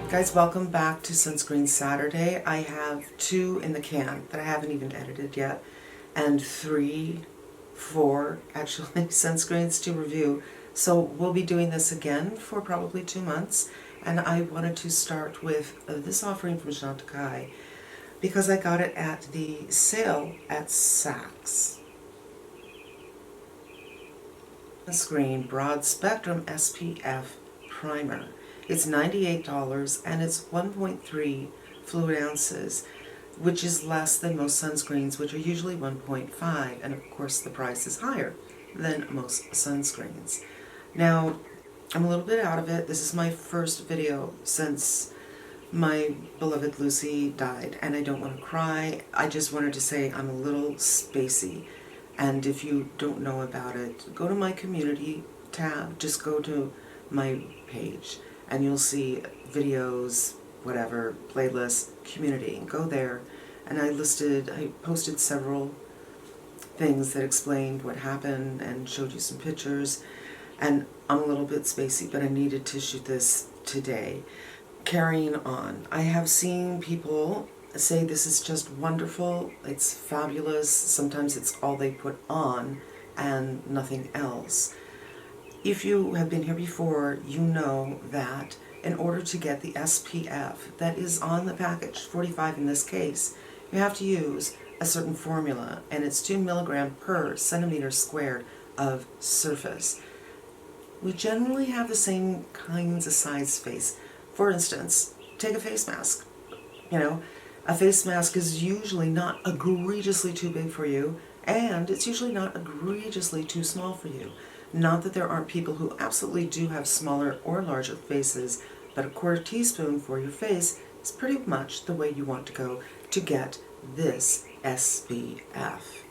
Guys, welcome back to Sunscreen Saturday. I have 2 in the can that I haven't even edited yet, and 4 actually sunscreens to review. So we'll be doing this again for probably 2 months, and I wanted to start with this offering from Chantecaille because I got it at the sale at Saks. Sunscreen Broad Spectrum SPF Primer. It's $98 and it's 1.3 fluid ounces, which is less than most sunscreens, which are usually 1.5, and of course the price is higher than most sunscreens. Now, I'm a little bit out of it. This is my first video since my beloved Lucy died, and I don't want to cry. I just wanted to say I'm a little spacey, and if you don't know about it, go to my community tab, just go to my page, and you'll see videos, whatever, playlists, community. Go there, and I posted several things that explained what happened and showed you some pictures, and I'm a little bit spacey, but I needed to shoot this today. Carrying on, I have seen people say this is just wonderful, it's fabulous, sometimes it's all they put on and nothing else. If you have been here before, you know that in order to get the SPF that is on the package, 45 in this case, you have to use a certain formula, and it's 2 milligrams per centimeter squared of surface. We generally have the same kinds of size face. For instance, take a face mask. A face mask is usually not egregiously too big for you, and it's usually not egregiously too small for you. Not that there aren't people who absolutely do have smaller or larger faces, but a quarter teaspoon for your face is pretty much the way you want to go to get this SPF.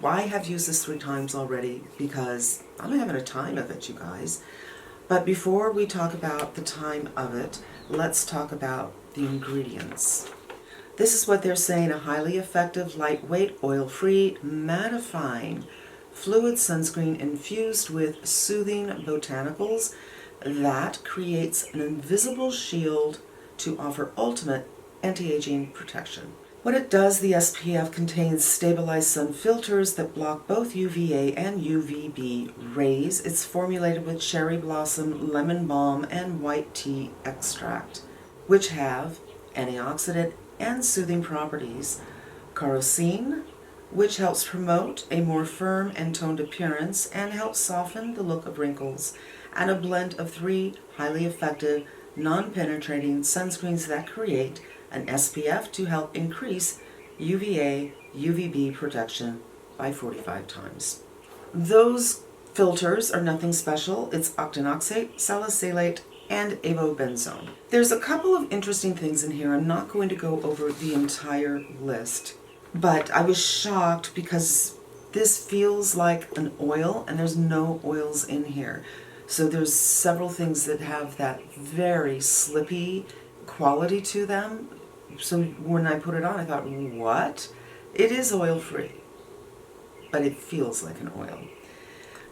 I have used this 3 times already because I'm having a time of it, you guys. But before we talk about the time of it, let's talk about the ingredients. This is what they're saying: a highly effective, lightweight, oil-free, mattifying fluid sunscreen infused with soothing botanicals that creates an invisible shield to offer ultimate anti-aging protection. What it does, the SPF contains stabilized sun filters that block both UVA and UVB rays. It's formulated with cherry blossom, lemon balm, and white tea extract, which have antioxidant and soothing properties. Carosine, which helps promote a more firm and toned appearance and helps soften the look of wrinkles, and a blend of 3 highly effective, non-penetrating sunscreens that create an SPF to help increase UVA, UVB protection by 45 times. Those filters are nothing special. It's octinoxate, salicylate, and avobenzone. There's a couple of interesting things in here. I'm not going to go over the entire list, but I was shocked because this feels like an oil and there's no oils in here. So there's several things that have that very slippy quality to them. So when I put it on, I thought, what? It is oil-free, but it feels like an oil.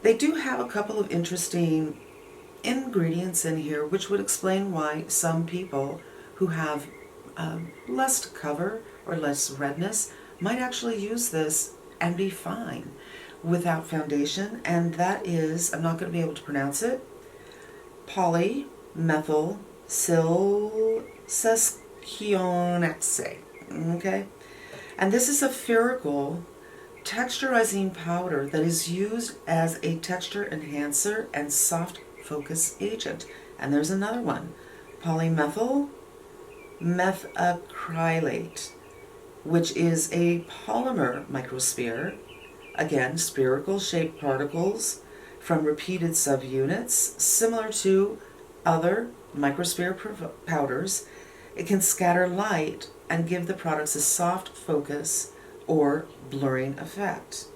They do have a couple of interesting ingredients in here which would explain why some people who have less cover or less redness might actually use this and be fine without foundation, and that is, I'm not going to be able to pronounce it, POLYMETHYLSISEQUIOXANE, okay? And this is a spherical texturizing powder that is used as a texture enhancer and soft focus agent. And there's another one, METHACRYLATE, which is a polymer microsphere, again, spherical shaped particles from repeated subunits, similar to other microsphere powders. It can scatter light and give the products a soft focus or blurring effect.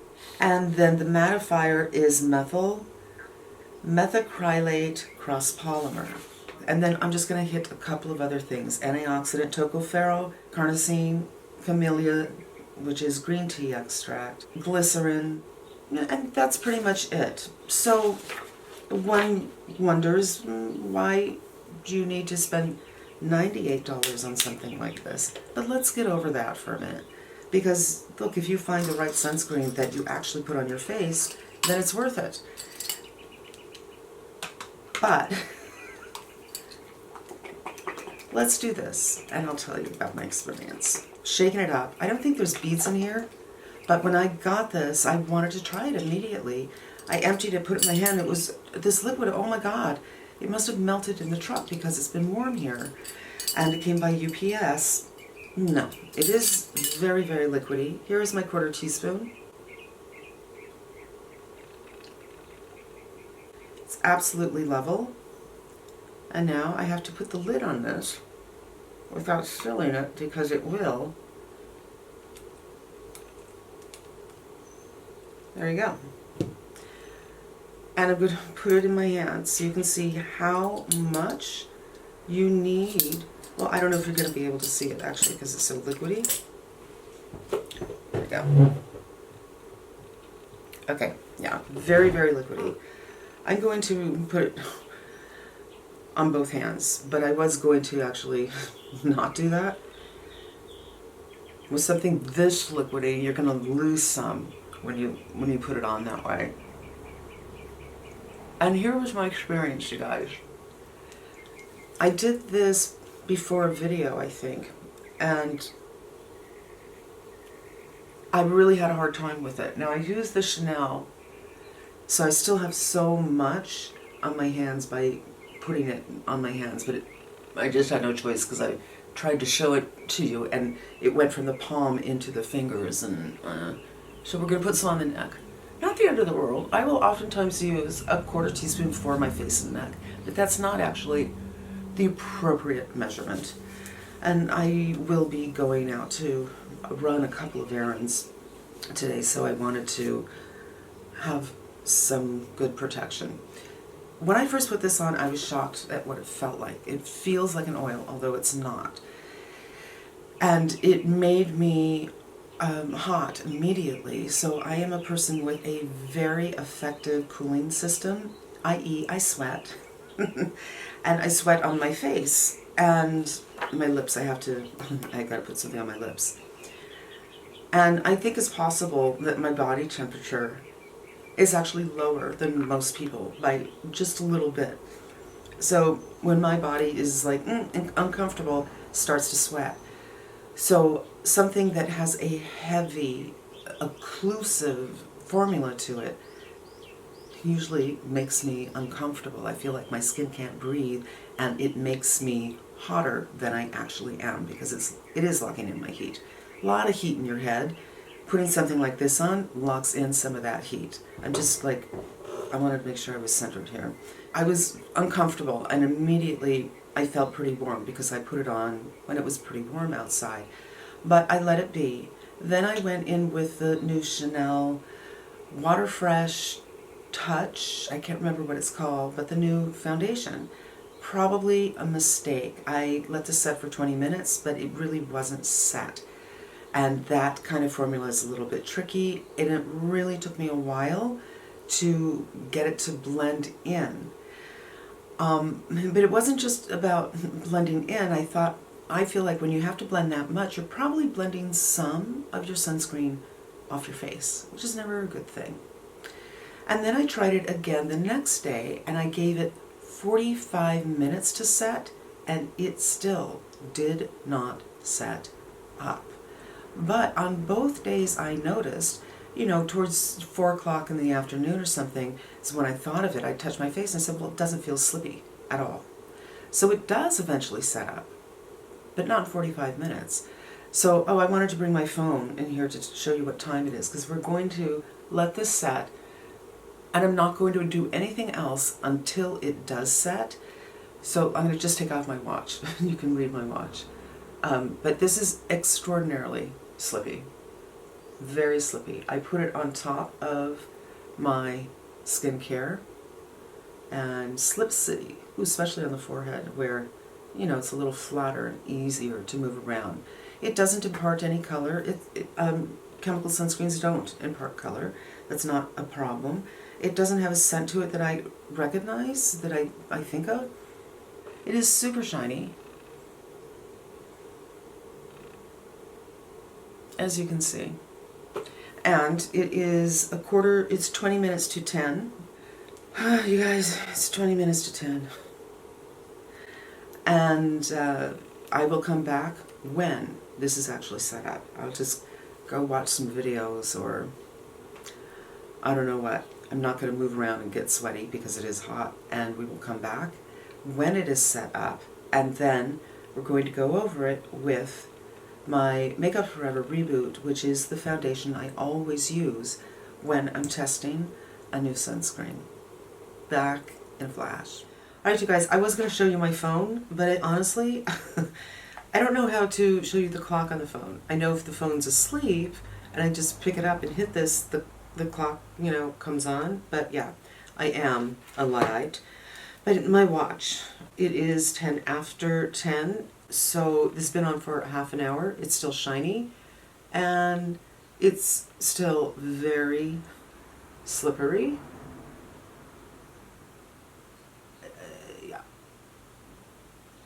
And then the mattifier is METHACRYLATE cross polymer. And then I'm just going to hit a couple of other things: antioxidant tocopherol, carnosine, camellia, which is green tea extract, glycerin, and that's pretty much it. So one wonders, why do you need to spend $98 on something like this. But let's get over that for a minute. Because, look, if you find the right sunscreen that you actually put on your face, then it's worth it. But let's do this, and I'll tell you about my experience. Shaking it up. I don't think there's beads in here, but when I got this, I wanted to try it immediately. I emptied it, put it in my hand. It was this liquid, oh my God. It must have melted in the truck because it's been warm here. And it came by UPS. No, it is very, very liquidy. Here is my 1/4 teaspoon. It's absolutely level. And now I have to put the lid on this without spilling it because it will. There you go. And I'm going to put it in my hand so you can see how much you need. Well, I don't know if you're going to be able to see it actually because it's so liquidy. There we go. Okay, yeah, very, very liquidy. I'm going to put it on both hands, but I was going to actually not do that. With something this liquidy, you're going to lose some when you put it on that way. And here was my experience, you guys. I did this before a video, I think, and I really had a hard time with it. Now I used the Chanel, so I still have so much on my hands by putting it on my hands, but I just had no choice because I tried to show it to you and it went from the palm into the fingers, and so we're going to put some on the neck. Not the end of the world. I will oftentimes use a 1/4 teaspoon for my face and neck, but that's not actually the appropriate measurement. And I will be going out to run a couple of errands today, so I wanted to have some good protection. When I first put this on, I was shocked at what it felt like. It feels like an oil, although it's not. And it made me hot immediately. So I am a person with a very effective cooling system, i.e. I sweat. And I sweat on my face and my lips. I gotta put something on my lips. And I think it's possible that my body temperature is actually lower than most people by just a little bit. So when my body is like uncomfortable, starts to sweat. So something that has a heavy, occlusive formula to it usually makes me uncomfortable. I feel like my skin can't breathe, and it makes me hotter than I actually am because it is locking in my heat. A lot of heat in your head. Putting something like this on locks in some of that heat. I'm just like, I wanted to make sure I was centered here. I was uncomfortable, and immediately I felt pretty warm because I put it on when it was pretty warm outside. But I let it be. Then I went in with the new Chanel Water Fresh Touch. I can't remember what it's called, but the new foundation. Probably a mistake. I let this set for 20 minutes, but it really wasn't set. And that kind of formula is a little bit tricky, and it really took me a while to get it to blend in. But it wasn't just about blending in. I feel like when you have to blend that much, you're probably blending some of your sunscreen off your face, which is never a good thing. And then I tried it again the next day, and I gave it 45 minutes to set, and it still did not set up. But on both days I noticed, towards 4 o'clock in the afternoon or something, is when I thought of it. I touched my face and I said, well, it doesn't feel slippy at all. So it does eventually set up, but not in 45 minutes. So, I wanted to bring my phone in here to show you what time it is, because we're going to let this set, and I'm not going to do anything else until it does set. So I'm going to just take off my watch. You can read my watch. But this is extraordinarily slippy. Very slippy. I put it on top of my skincare and Slip City, especially on the forehead where, it's a little flatter and easier to move around. It doesn't impart any color. Chemical sunscreens don't impart color. That's not a problem. It doesn't have a scent to it that I recognize, that I think of. It is super shiny. as you can see. And it is it's 20 minutes to 10. You guys, it's 20 minutes to 10. And I will come back when this is actually set up. I'll just go watch some videos, or I don't know what. I'm not going to move around and get sweaty because it is hot, and we will come back when it is set up, and then we're going to go over it with my Makeup Forever Reboot, which is the foundation I always use when I'm testing a new sunscreen. Back in a flash. Alright you guys, I was going to show you my phone, but honestly, I don't know how to show you the clock on the phone. I know if the phone's asleep and I just pick it up and hit this, the clock, you know, comes on. But yeah, I am a Luddite. But my watch, it is 10 after 10, so this has been on for half an hour. It's still shiny, and it's still very slippery. Yeah.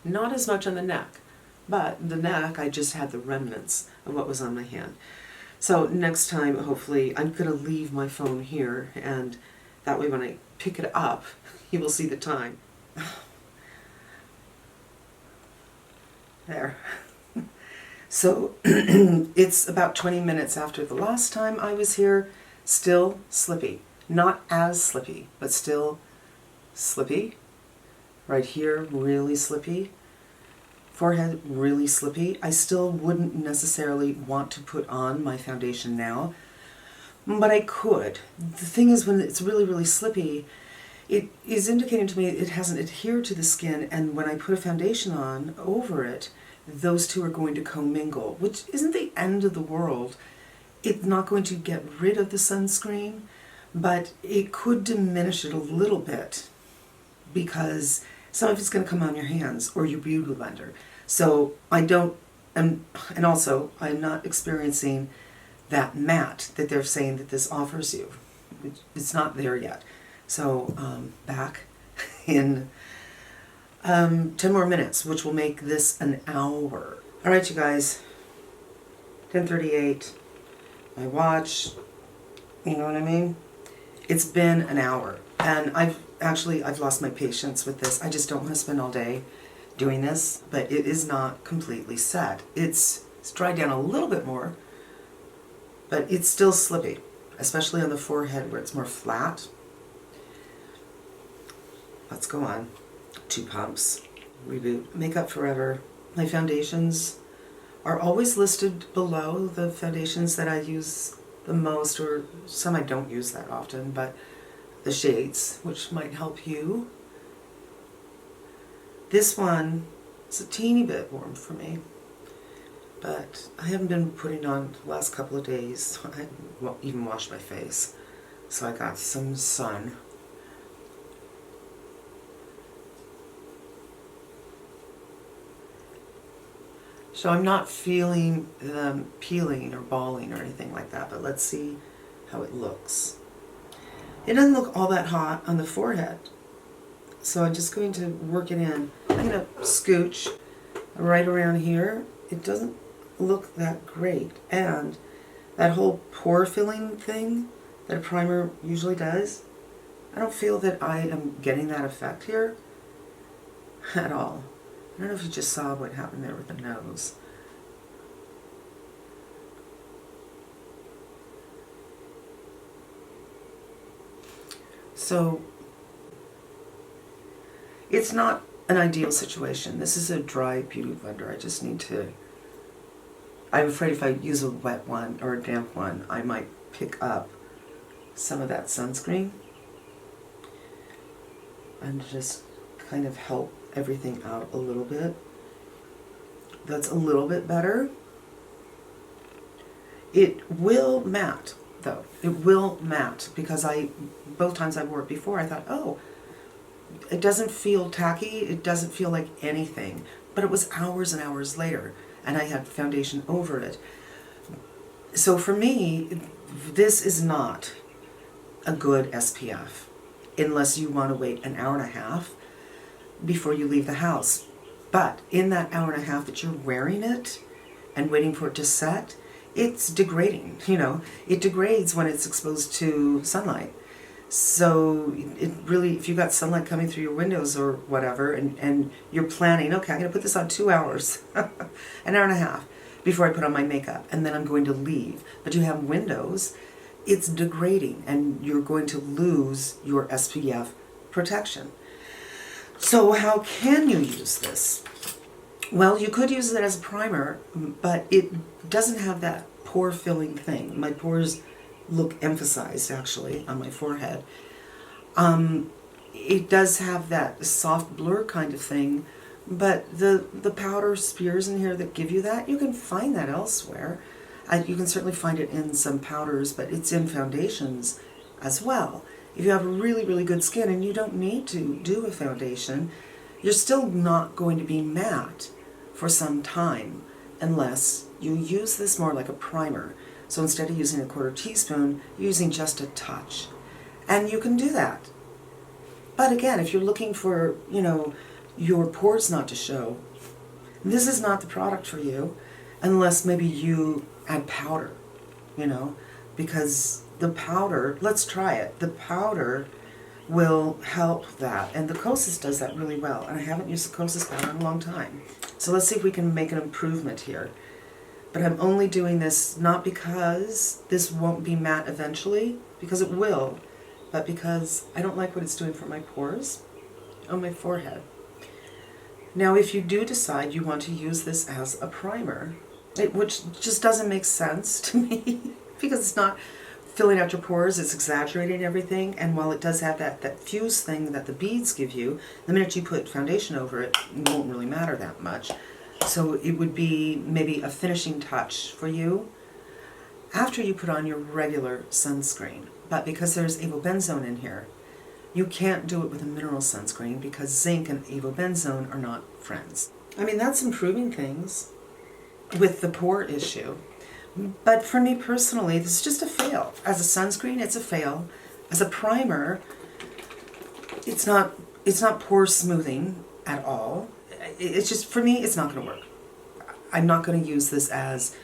Not as much on the neck, but the neck, I just had the remnants of what was on my hand. So next time, hopefully, I'm going to leave my phone here, and that way when I pick it up, you will see the time. There. So it's about 20 minutes after the last time I was here. Still slippy. Not as slippy, but still slippy. Right here, really slippy. Forehead, really slippy. I still wouldn't necessarily want to put on my foundation now, but I could. The thing is, when it's really, really slippy, it is indicating to me it hasn't adhered to the skin, and when I put a foundation on over it, those two are going to commingle, which isn't the end of the world. It's not going to get rid of the sunscreen, but it could diminish it a little bit because some of it's going to come on your hands or your beauty blender. So I don't, and also I'm not experiencing that matte that they're saying that this offers you. It's not there yet. So back in 10 more minutes, which will make this an hour. All right, you guys, 10:38, my watch, you know what I mean? It's been an hour, and I've lost my patience with this. I just don't want to spend all day doing this, but it is not completely set. It's dried down a little bit more, but it's still slippy, especially on the forehead where it's more flat. Let's go on. 2 pumps. Reboot. Makeup Forever. My foundations are always listed below, the foundations that I use the most, or some I don't use that often, but the shades, which might help you. This one is a teeny bit warm for me, but I haven't been putting on the last couple of days. I haven't even washed my face, so I got some sun. So I'm not feeling them peeling or balling or anything like that, but let's see how it looks. It doesn't look all that hot on the forehead, so I'm just going to work it in. I'm going to scooch right around here. It doesn't look that great, and that whole pore filling thing that a primer usually does, I don't feel that I am getting that effect here at all. I don't know if you just saw what happened there with the nose. So, it's not an ideal situation. This is a dry beauty blender. I just need to, I'm afraid if I use a wet one or a damp one, I might pick up some of that sunscreen and just kind of help everything out a little bit. That's a little bit better. It will matte though. It will matte because both times I wore it before, I thought, oh, it doesn't feel tacky, it doesn't feel like anything. But it was hours and hours later, and I had foundation over it. So for me, this is not a good SPF unless you want to wait an hour and a half before you leave the house. But in that hour and a half that you're wearing it and waiting for it to set, it's degrading, you know. It degrades when it's exposed to sunlight. So it really, if you've got sunlight coming through your windows or whatever, and you're planning, okay, I'm going to put this on 2 hours, an hour and a half, before I put on my makeup, and then I'm going to leave. But you have windows, it's degrading, and you're going to lose your SPF protection. So how can you use this? Well, you could use it as a primer, but it doesn't have that pore filling thing. My pores look emphasized, actually, on my forehead. It does have that soft blur kind of thing, but the powder spears in here that give you that, you can find that elsewhere. You can certainly find it in some powders, but it's in foundations as well. If you have really, really good skin and you don't need to do a foundation, you're still not going to be matte for some time unless you use this more like a primer. So instead of using a 1/4 teaspoon, you're using just a touch. And you can do that. But again, if you're looking for, you know, your pores not to show, this is not the product for you unless maybe you add powder, you know, because the powder, let's try it, the powder will help that. And the Kosas does that really well. And I haven't used the Kosas powder in a long time. So let's see if we can make an improvement here. But I'm only doing this not because this won't be matte eventually, because it will, but because I don't like what it's doing for my pores on my forehead. Now, if you do decide you want to use this as a primer, which just doesn't make sense to me, because it's not filling out your pores, it's exaggerating everything, and while it does have that fuse thing that the beads give you, the minute you put foundation over it, it won't really matter that much. So it would be maybe a finishing touch for you after you put on your regular sunscreen. But because there's avobenzone in here, you can't do it with a mineral sunscreen because zinc and avobenzone are not friends. I mean, that's improving things with the pore issue. But for me personally, this is just a fail. As a sunscreen, it's a fail. As a primer, it's not pore smoothing at all. It's just, for me, it's not going to work. I'm not going to use this as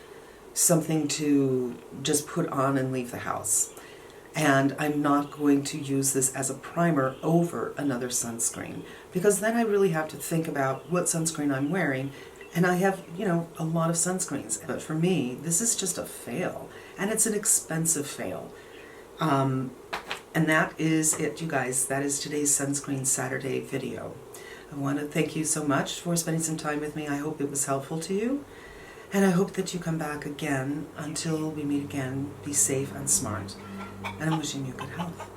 something to just put on and leave the house. And I'm not going to use this as a primer over another sunscreen, because then I really have to think about what sunscreen I'm wearing. And I have, you know, a lot of sunscreens. But for me, this is just a fail. And it's an expensive fail. And that is it, you guys. That is today's Sunscreen Saturday video. I want to thank you so much for spending some time with me. I hope it was helpful to you. And I hope that you come back again. Until we meet again, be safe and smart. And I'm wishing you good health.